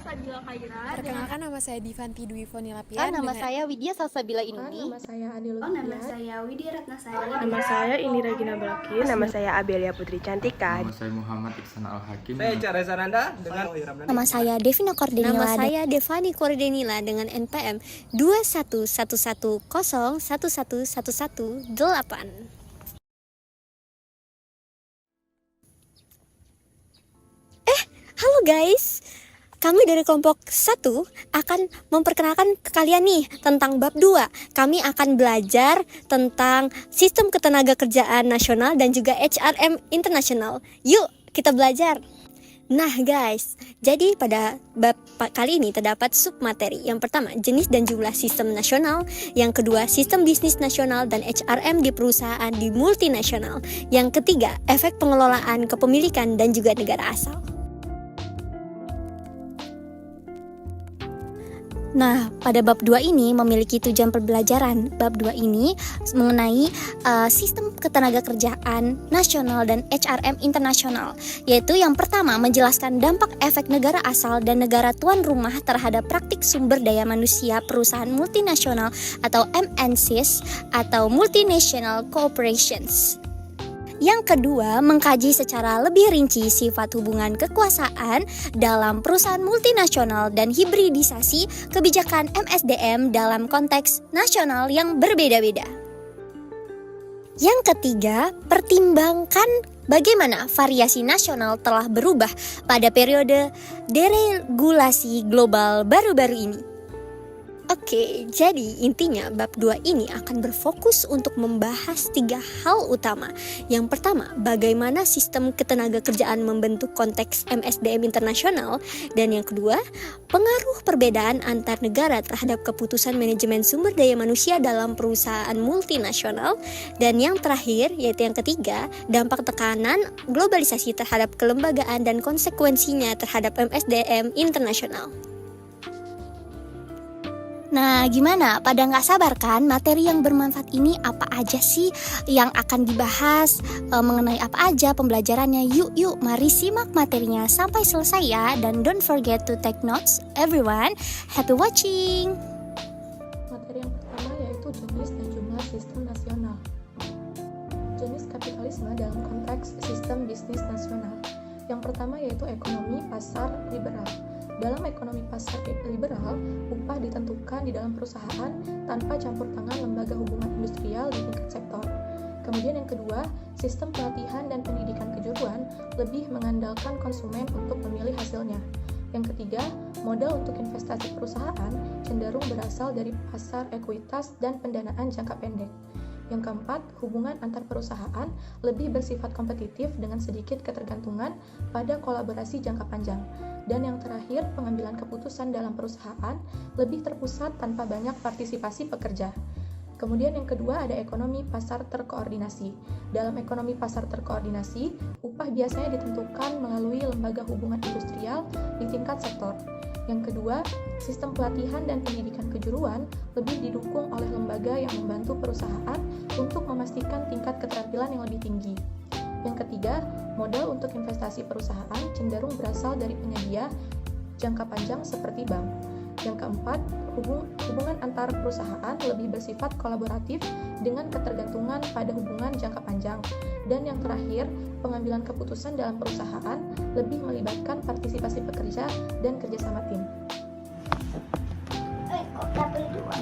Sabila Khaira. Perkenalkan, nama saya Divanti Dwi Fonilapian. Nama saya Widya Salsabila Inuni. Nama saya Adil Nama saya Widya Ratnasari. Nama saya Indira Gina Balakis. Nama saya Abelia Putri Cantika. Nama saya Muhammad Iksan Al-Hakim. Saya Cara Sananda dengan Nama saya Devina Kordenila. Nama saya Devani Kordenila dengan NPM 21110111118. Halo guys, kami dari kelompok 1 akan memperkenalkan ke kalian nih tentang bab 2. Kami akan belajar tentang sistem ketenagakerjaan nasional dan juga HRM internasional. Yuk kita belajar. Nah guys, jadi pada bab kali ini terdapat submateri. Yang pertama, jenis dan jumlah sistem nasional. Yang kedua, sistem bisnis nasional dan HRM di perusahaan di multinasional. Yang ketiga, efek pengelolaan kepemilikan dan juga negara asal. Nah, pada bab 2 ini memiliki tujuan pembelajaran. Bab 2 ini mengenai sistem ketenagakerjaan nasional dan HRM internasional, yaitu yang pertama menjelaskan dampak efek negara asal dan negara tuan rumah terhadap praktik sumber daya manusia perusahaan multinasional atau MNCs atau Multinational Corporations. Yang kedua, mengkaji secara lebih rinci sifat hubungan kekuasaan dalam perusahaan multinasional dan hibridisasi kebijakan MSDM dalam konteks nasional yang berbeda-beda. Yang ketiga, pertimbangkan bagaimana variasi nasional telah berubah pada periode deregulasi global baru-baru ini. Oke, jadi intinya bab 2 ini akan berfokus untuk membahas 3 hal utama. Yang pertama, bagaimana sistem ketenagakerjaan membentuk konteks MSDM internasional. Dan yang kedua, pengaruh perbedaan antar negara terhadap keputusan manajemen sumber daya manusia dalam perusahaan multinasional. Dan yang terakhir, yaitu yang ketiga, dampak tekanan globalisasi terhadap kelembagaan dan konsekuensinya terhadap MSDM internasional. Nah, gimana? Pada nggak sabar kan? Materi yang bermanfaat ini apa aja sih yang akan dibahas? Mengenai apa aja pembelajarannya? Yuk, mari simak materinya sampai selesai ya. Dan don't forget to take notes, everyone. Happy watching! Materi yang pertama yaitu jenis dan jumlah sistem nasional. Jenis kapitalisme dalam konteks sistem bisnis nasional. Yang pertama yaitu ekonomi pasar liberal. Dalam ekonomi pasar liberal, upah ditentukan di dalam perusahaan tanpa campur tangan lembaga hubungan industrial di tingkat sektor. Kemudian yang kedua, sistem pelatihan dan pendidikan kejuruan lebih mengandalkan konsumen untuk memilih hasilnya. Yang ketiga, modal untuk investasi perusahaan cenderung berasal dari pasar ekuitas dan pendanaan jangka pendek. Yang keempat, hubungan antar perusahaan lebih bersifat kompetitif dengan sedikit ketergantungan pada kolaborasi jangka panjang. Dan yang terakhir, pengambilan keputusan dalam perusahaan lebih terpusat tanpa banyak partisipasi pekerja. Kemudian yang kedua ada ekonomi pasar terkoordinasi. Dalam ekonomi pasar terkoordinasi, upah biasanya ditentukan melalui lembaga hubungan industrial di tingkat sektor. Yang kedua, sistem pelatihan dan pendidikan kejuruan lebih didukung oleh lembaga yang membantu perusahaan untuk memastikan tingkat keterampilan yang lebih tinggi. Yang ketiga, modal untuk investasi perusahaan cenderung berasal dari penyedia jangka panjang seperti bank. Yang keempat, hubungan antar perusahaan lebih bersifat kolaboratif dengan ketergantungan pada hubungan jangka panjang. Dan yang terakhir, pengambilan keputusan dalam perusahaan lebih melibatkan partisipasi pekerja dan kerjasama tim.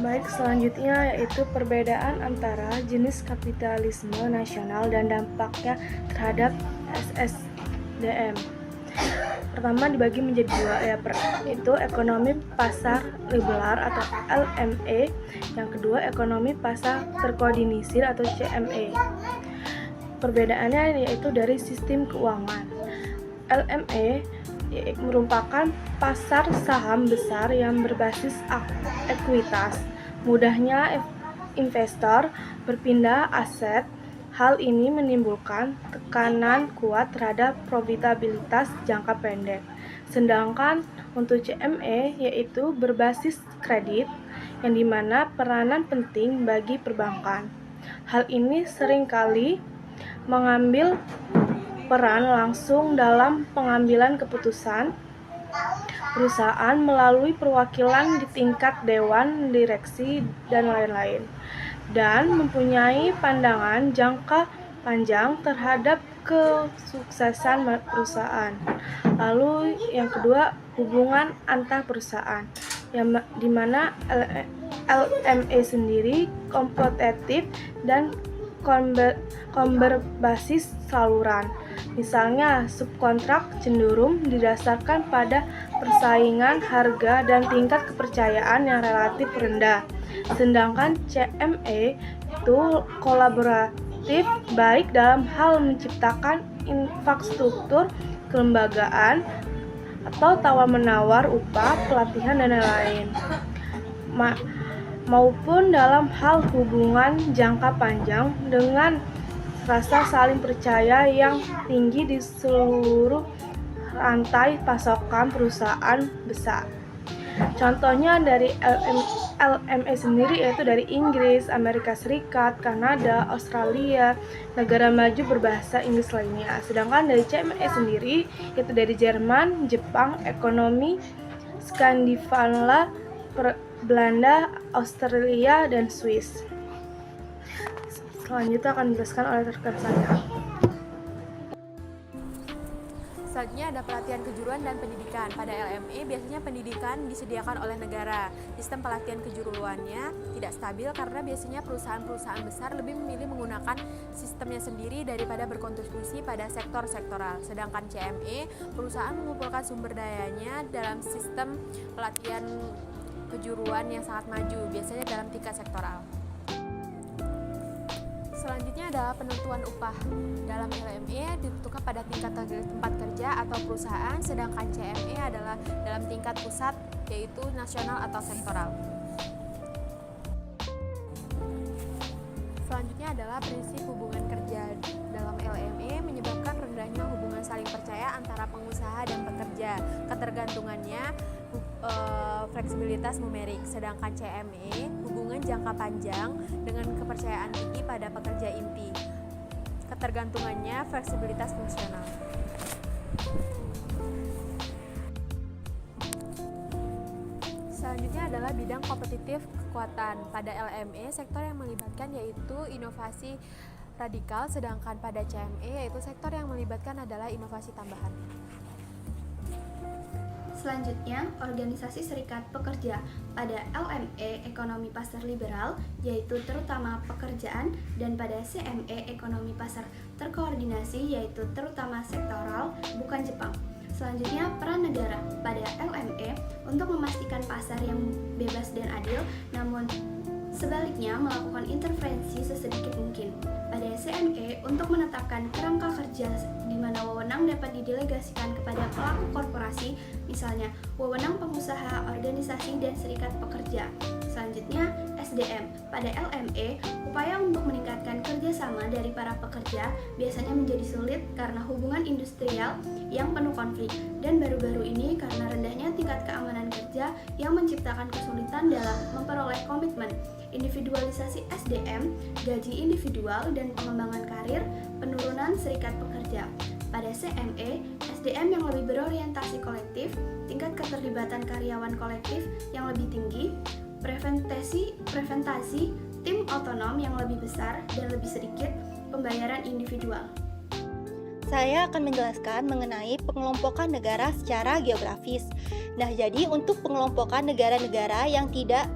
Baik, selanjutnya yaitu perbedaan antara jenis kapitalisme nasional dan dampaknya terhadap SSDM. Pertama dibagi menjadi dua, yaitu ekonomi pasar liberal atau LME, yang kedua ekonomi pasar terkoordinasi atau CME. Perbedaannya yaitu dari sistem keuangan. LME merupakan pasar saham besar yang berbasis ekuitas. Mudahnya investor berpindah aset. Hal ini menimbulkan tekanan kuat terhadap profitabilitas jangka pendek. Sedangkan untuk CME yaitu berbasis kredit, yang dimana peranan penting bagi perbankan. Hal ini seringkali mengambil peran langsung dalam pengambilan keputusan, perusahaan melalui perwakilan di tingkat dewan direksi dan lain-lain, dan mempunyai pandangan jangka panjang terhadap kesuksesan perusahaan. Lalu yang kedua, hubungan antar perusahaan, yang dimana LME sendiri kompetitif dan berbasis saluran. Misalnya, subkontrak cenderung didasarkan pada persaingan harga dan tingkat kepercayaan yang relatif rendah. Sedangkan CME itu kolaboratif, baik dalam hal menciptakan infrastruktur kelembagaan atau tawar-menawar upah, pelatihan, dan lain-lain, maupun dalam hal hubungan jangka panjang dengan rasa saling percaya yang tinggi di seluruh rantai pasokan perusahaan besar. Contohnya dari LME sendiri yaitu dari Inggris, Amerika Serikat, Kanada, Australia, negara maju berbahasa Inggris lainnya. Sedangkan dari CME sendiri yaitu dari Jerman, Jepang, ekonomi Skandinavia, Belanda, Australia, dan Swiss. Selanjutnya akan dijelaskan oleh rekan saya. Selanjutnya ada pelatihan kejuruan dan pendidikan. Pada LME biasanya pendidikan disediakan oleh negara. Sistem pelatihan kejuruannya tidak stabil karena biasanya perusahaan-perusahaan besar lebih memilih menggunakan sistemnya sendiri daripada berkontribusi pada sektor sektoral. Sedangkan CME, perusahaan mengumpulkan sumber dayanya dalam sistem pelatihan kejuruan yang sangat maju, biasanya dalam tingkat sektoral. Selanjutnya adalah penentuan upah. Dalam LME ditentukan pada tingkat tempat kerja atau perusahaan, sedangkan CME adalah dalam tingkat pusat, yaitu nasional atau sektoral. Selanjutnya adalah prinsip hubungan kerja. Dalam LME menyebabkan rendahnya hubungan saling percaya antara pengusaha dan pekerja. Ketergantungannya fleksibilitas numerik, sedangkan CME hubungan jangka panjang dengan kepercayaan tinggi pada pekerja inti. Ketergantungannya fleksibilitas fungsional. Selanjutnya adalah bidang kompetitif kekuatan. Pada LME, sektor yang melibatkan yaitu inovasi radikal, sedangkan pada CME yaitu sektor yang melibatkan adalah inovasi tambahan. Selanjutnya, organisasi serikat pekerja. Pada LME ekonomi pasar liberal, yaitu terutama pekerjaan, dan pada CME ekonomi pasar terkoordinasi, yaitu terutama sektoral, bukan Jepang. Selanjutnya, peran negara. Pada LME untuk memastikan pasar yang bebas dan adil, namun sebaliknya melakukan intervensi sesedikit mungkin. Pada CME untuk menetapkan kerangka kerja di mana wewenang dapat didelegasikan kepada pelaku korporasi, misalnya wewenang pengusaha, organisasi, dan serikat pekerja. Selanjutnya, SDM. Pada LME, upaya untuk meningkatkan kerjasama dari para pekerja biasanya menjadi sulit karena hubungan industrial yang penuh konflik, dan baru-baru ini karena rendahnya tingkat keamanan kerja yang menciptakan kesulitan dalam memperoleh komitmen. Individualisasi SDM, gaji individual, dan pengembangan karir, penurunan serikat pekerja. Pada CME, SDM yang lebih berorientasi kolektif, tingkat keterlibatan karyawan kolektif yang lebih tinggi, preventasi tim otonom yang lebih besar dan lebih sedikit pembayaran individual. Saya akan menjelaskan mengenai pengelompokan negara secara geografis. Nah, jadi untuk pengelompokan negara-negara yang tidak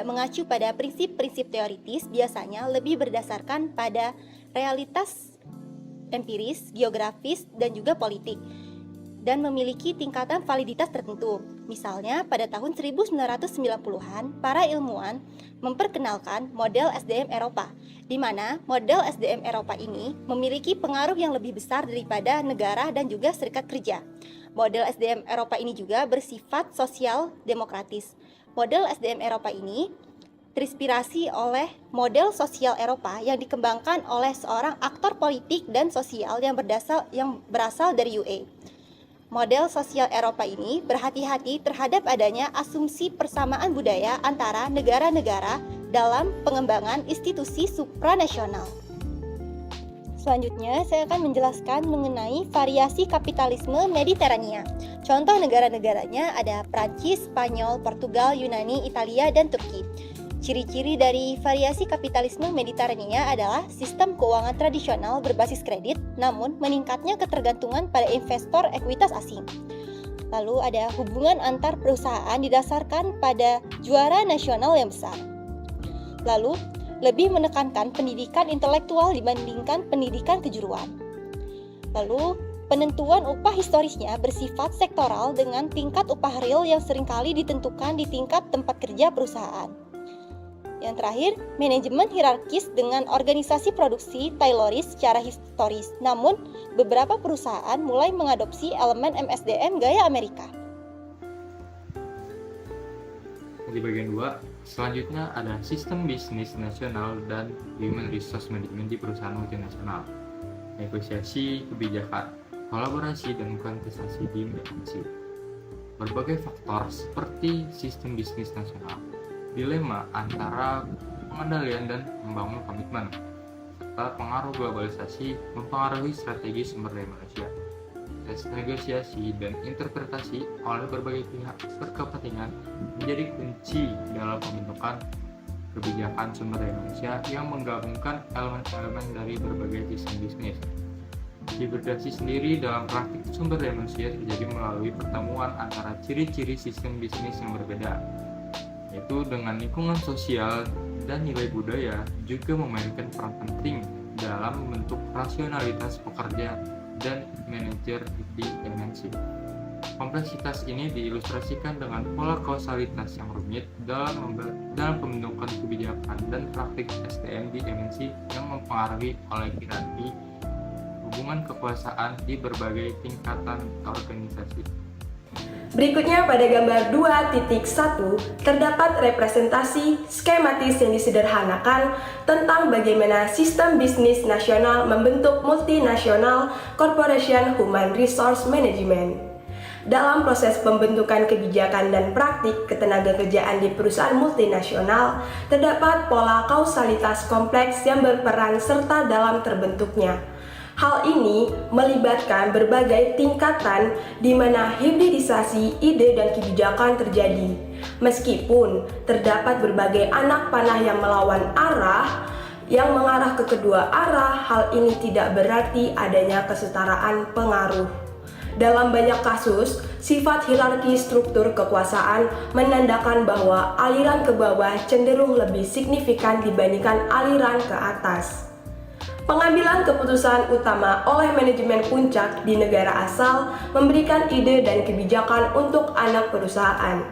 mengacu pada prinsip-prinsip teoritis biasanya lebih berdasarkan pada realitas empiris, geografis, dan juga politik, dan memiliki tingkatan validitas tertentu. Misalnya, pada tahun 1990-an, para ilmuwan memperkenalkan model SDM Eropa, di mana model SDM Eropa ini memiliki pengaruh yang lebih besar daripada negara dan juga serikat kerja. Model SDM Eropa ini juga bersifat sosial demokratis. Model SDM Eropa ini terinspirasi oleh model sosial Eropa yang dikembangkan oleh seorang aktor politik dan sosial yang berasal dari UE. Model sosial Eropa ini berhati-hati terhadap adanya asumsi persamaan budaya antara negara-negara dalam pengembangan institusi supranasional. Selanjutnya, saya akan menjelaskan mengenai variasi kapitalisme Mediterania. Contoh negara-negaranya ada Prancis, Spanyol, Portugal, Yunani, Italia, dan Turki. Ciri-ciri dari variasi kapitalisme Mediterania adalah sistem keuangan tradisional berbasis kredit, namun meningkatnya ketergantungan pada investor ekuitas asing. Lalu ada hubungan antar perusahaan didasarkan pada juara nasional yang besar. Lalu, lebih menekankan pendidikan intelektual dibandingkan pendidikan kejuruan. Lalu, penentuan upah historisnya bersifat sektoral dengan tingkat upah real yang seringkali ditentukan di tingkat tempat kerja perusahaan. Yang terakhir, manajemen hierarkis dengan organisasi produksi Tayloris secara historis. Namun, beberapa perusahaan mulai mengadopsi elemen MSDM gaya Amerika. Di bagian 2, selanjutnya ada sistem bisnis nasional dan human resource management di perusahaan multinasional. Negosiasi kebijakan, kolaborasi dan kontestasi di MNC. Berbagai faktor seperti sistem bisnis nasional, dilema antara pengendalian dan membangun komitmen, serta pengaruh globalisasi mempengaruhi strategi sumber daya manusia. Tes negosiasi dan interpretasi oleh berbagai pihak berkepentingan menjadi kunci dalam pembentukan kebijakan sumber daya manusia yang menggabungkan elemen-elemen dari berbagai sistem bisnis. Hibridasi sendiri dalam praktik sumber daya manusia terjadi melalui pertemuan antara ciri-ciri sistem bisnis yang berbeda, yaitu dengan lingkungan sosial dan nilai budaya juga memainkan peran penting dalam membentuk rasionalitas pekerja dan manajer di MNC. Kompleksitas ini diilustrasikan dengan pola kausalitas yang rumit dalam pembentukan kebijakan dan praktik SDM di MNC yang mempengaruhi oleh hierarki hubungan kekuasaan di berbagai tingkatan organisasi. Berikutnya pada gambar 2.1 terdapat representasi skematis yang disederhanakan tentang bagaimana sistem bisnis nasional membentuk multinational corporation human resource management. Dalam proses pembentukan kebijakan dan praktik ketenagakerjaan di perusahaan multinasional, terdapat pola kausalitas kompleks yang berperan serta dalam terbentuknya. Hal ini melibatkan berbagai tingkatan di mana hibridisasi ide dan kebijakan terjadi. Meskipun terdapat berbagai anak panah yang melawan arah, yang mengarah ke kedua arah, hal ini tidak berarti adanya kesetaraan pengaruh. Dalam banyak kasus, sifat hierarki struktur kekuasaan menandakan bahwa aliran ke bawah cenderung lebih signifikan dibandingkan aliran ke atas. Pengambilan keputusan utama oleh manajemen puncak di negara asal memberikan ide dan kebijakan untuk anak perusahaan.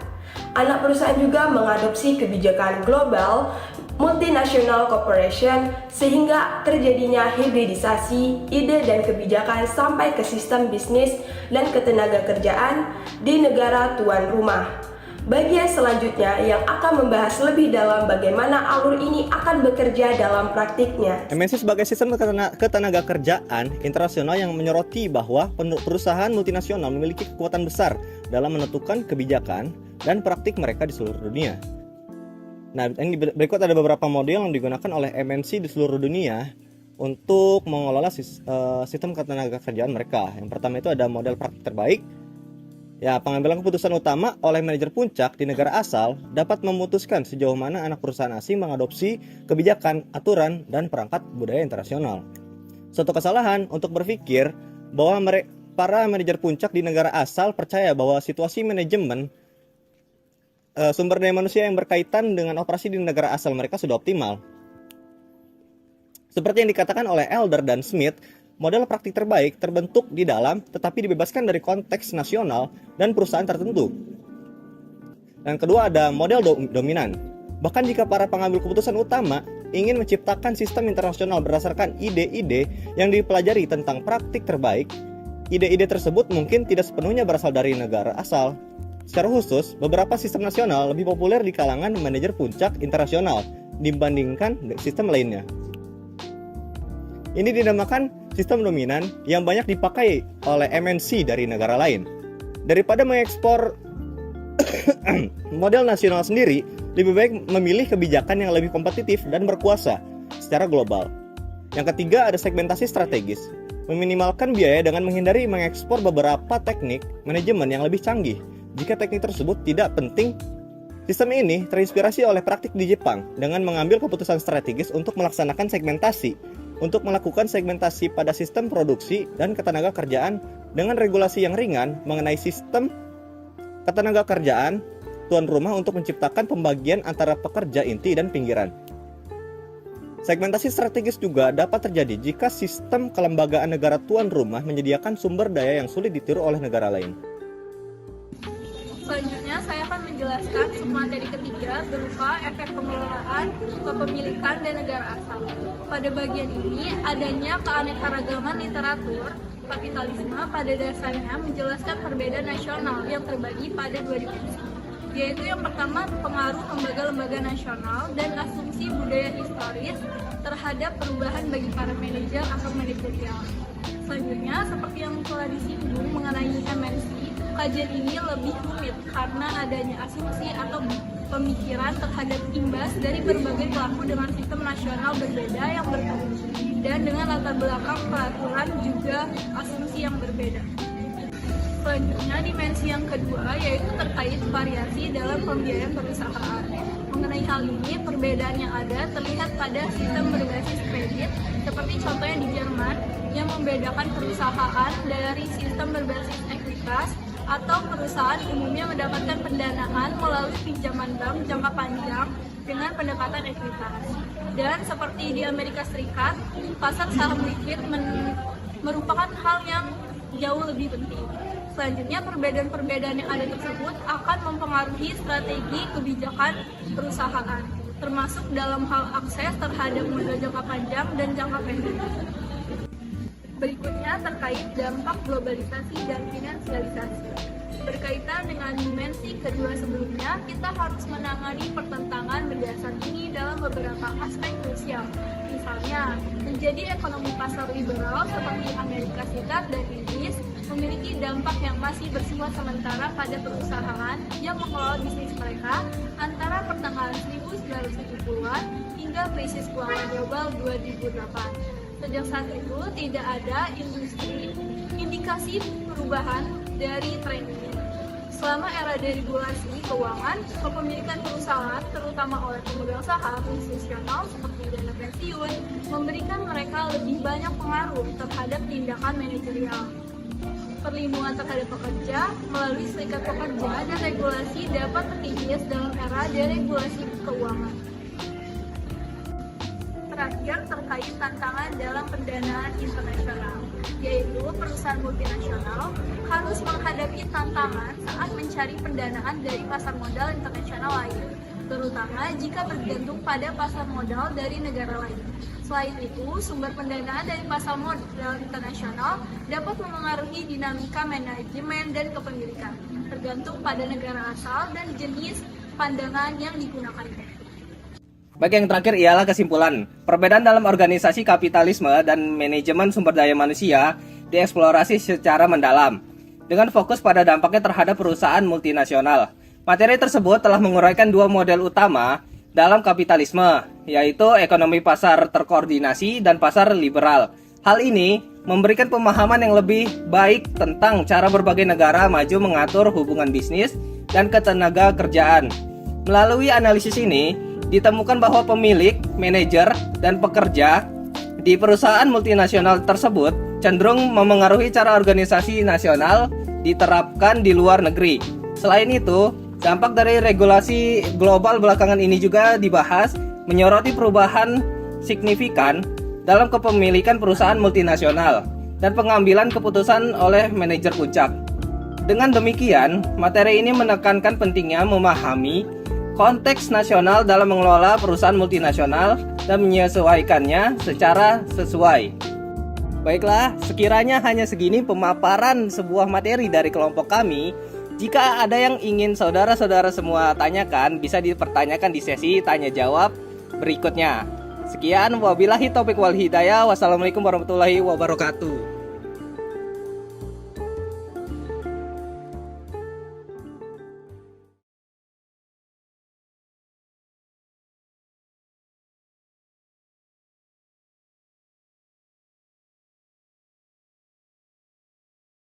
Anak perusahaan juga mengadopsi kebijakan global multinational corporation sehingga terjadinya hibridisasi ide dan kebijakan sampai ke sistem bisnis dan ketenagakerjaan di negara tuan rumah. Bagian selanjutnya yang akan membahas lebih dalam bagaimana alur ini akan bekerja dalam praktiknya. MNC sebagai sistem ketenagakerjaan internasional yang menyoroti bahwa perusahaan multinasional memiliki kekuatan besar dalam menentukan kebijakan dan praktik mereka di seluruh dunia. Nah, ini berikut ada beberapa model yang digunakan oleh MNC di seluruh dunia untuk mengelola sistem ketenagakerjaan mereka. Yang pertama itu ada model praktik terbaik. Ya, pengambilan keputusan utama oleh manajer puncak di negara asal dapat memutuskan sejauh mana anak perusahaan asing mengadopsi kebijakan, aturan, dan perangkat budaya internasional. Suatu kesalahan untuk berpikir bahwa para manajer puncak di negara asal percaya bahwa situasi manajemen sumber daya manusia yang berkaitan dengan operasi di negara asal mereka sudah optimal. Seperti yang dikatakan oleh Elder dan Smith, model praktik terbaik terbentuk di dalam tetapi dibebaskan dari konteks nasional dan perusahaan tertentu. Dan kedua ada model dominan. Bahkan jika para pengambil keputusan utama ingin menciptakan sistem internasional berdasarkan ide-ide yang dipelajari tentang praktik terbaik, ide-ide tersebut mungkin tidak sepenuhnya berasal dari negara asal. Secara khusus, beberapa sistem nasional lebih populer di kalangan manajer puncak internasional dibandingkan sistem lainnya. Ini dinamakan sistem dominan yang banyak dipakai oleh MNC dari negara lain. Daripada mengekspor model nasional sendiri, lebih baik memilih kebijakan yang lebih kompetitif dan berkuasa secara global. Yang ketiga ada segmentasi strategis, meminimalkan biaya dengan menghindari mengekspor beberapa teknik manajemen yang lebih canggih jika teknik tersebut tidak penting. Sistem ini terinspirasi oleh praktik di Jepang dengan mengambil keputusan strategis untuk melaksanakan segmentasi, untuk melakukan segmentasi pada sistem produksi dan ketenagakerjaan dengan regulasi yang ringan mengenai sistem ketenagakerjaan tuan rumah untuk menciptakan pembagian antara pekerja inti dan pinggiran. Segmentasi strategis juga dapat terjadi jika sistem kelembagaan negara tuan rumah menyediakan sumber daya yang sulit ditiru oleh negara lain. Selanjutnya saya akan menjelaskan submateri ketiga berupa efek pengelolaan, kepemilikan, dan negara asal. Pada bagian ini adanya keanekaragaman literatur kapitalisme pada dasarnya menjelaskan perbedaan nasional yang terbagi pada dua divisi, yaitu yang pertama pengaruh lembaga-lembaga nasional dan asumsi budaya historis terhadap perubahan bagi para manajer atau manajerial. Selanjutnya, seperti yang telah disinggung mengenai MNC, kajian ini lebih rumit karena adanya asumsi atau pemikiran terhadap imbas dari berbagai pelaku dengan sistem nasional berbeda yang bertemu dan dengan latar belakang peraturan juga asumsi yang berbeda. Selanjutnya, dimensi yang kedua yaitu terkait variasi dalam pembiayaan perusahaan. Mengenai hal ini, perbedaan yang ada terlihat pada sistem berbasis kredit, seperti contohnya di Jerman, yang membedakan perusahaan dari sistem berbasis ekuitas atau perusahaan umumnya mendapatkan pendanaan melalui pinjaman bank jangka panjang dengan pendekatan ekuitas. Dan seperti di Amerika Serikat, pasar saham likuid merupakan hal yang jauh lebih penting. Selanjutnya, perbedaan-perbedaan yang ada tersebut akan mempengaruhi strategi kebijakan perusahaan, termasuk dalam hal akses terhadap modal jangka panjang dan jangka pendek. Berikutnya terkait dampak globalisasi dan finansialisasi. Berkaitan dengan dimensi kedua sebelumnya, kita harus menangani pertentangan berdasar ini dalam beberapa aspek krusial. Misalnya, menjadi ekonomi pasar liberal seperti Amerika Serikat dan Inggris memiliki dampak yang masih bersifat sementara pada perusahaan yang mengelola bisnis mereka antara pertengahan 1970-an hingga krisis keuangan global 2008. Sejak saat itu tidak ada indikasi perubahan dari tren ini. Selama era deregulasi keuangan, kepemilikan perusahaan, terutama oleh pemegang saham institusional seperti dana pensiun, memberikan mereka lebih banyak pengaruh terhadap tindakan manajerial. Perlindungan terhadap pekerja melalui serikat pekerja dan regulasi dapat terkikis dalam era deregulasi keuangan. Terakhir, terkait tantangan dalam pendanaan internasional, yaitu perusahaan multinasional harus menghadapi tantangan saat mencari pendanaan dari pasar modal internasional lain, terutama jika bergantung pada pasar modal dari negara lain. Selain itu, sumber pendanaan dari pasar modal internasional dapat memengaruhi dinamika manajemen dan kepemilikan, tergantung pada negara asal dan jenis pandangan yang digunakan. Baik, yang terakhir ialah kesimpulan. Perbedaan dalam organisasi kapitalisme dan manajemen sumber daya manusia dieksplorasi secara mendalam, dengan fokus pada dampaknya terhadap perusahaan multinasional. Materi tersebut telah menguraikan dua model utama dalam kapitalisme, yaitu ekonomi pasar terkoordinasi dan pasar liberal. Hal ini memberikan pemahaman yang lebih baik tentang cara berbagai negara maju mengatur hubungan bisnis dan ketenaga kerjaan. Melalui analisis ini, ditemukan bahwa pemilik, manajer, dan pekerja di perusahaan multinasional tersebut cenderung memengaruhi cara organisasi nasional diterapkan di luar negeri. Selain itu, dampak dari regulasi global belakangan ini juga dibahas, menyoroti perubahan signifikan dalam kepemilikan perusahaan multinasional dan pengambilan keputusan oleh manajer puncak. Dengan demikian, materi ini menekankan pentingnya memahami konteks nasional dalam mengelola perusahaan multinasional dan menyesuaikannya secara sesuai. Baiklah, sekiranya hanya segini pemaparan sebuah materi dari kelompok kami. Jika ada yang ingin saudara-saudara semua tanyakan, bisa dipertanyakan di sesi tanya jawab berikutnya. Sekian, wabillahi taufiq wal hidayah. Wassalamualaikum warahmatullahi wabarakatuh.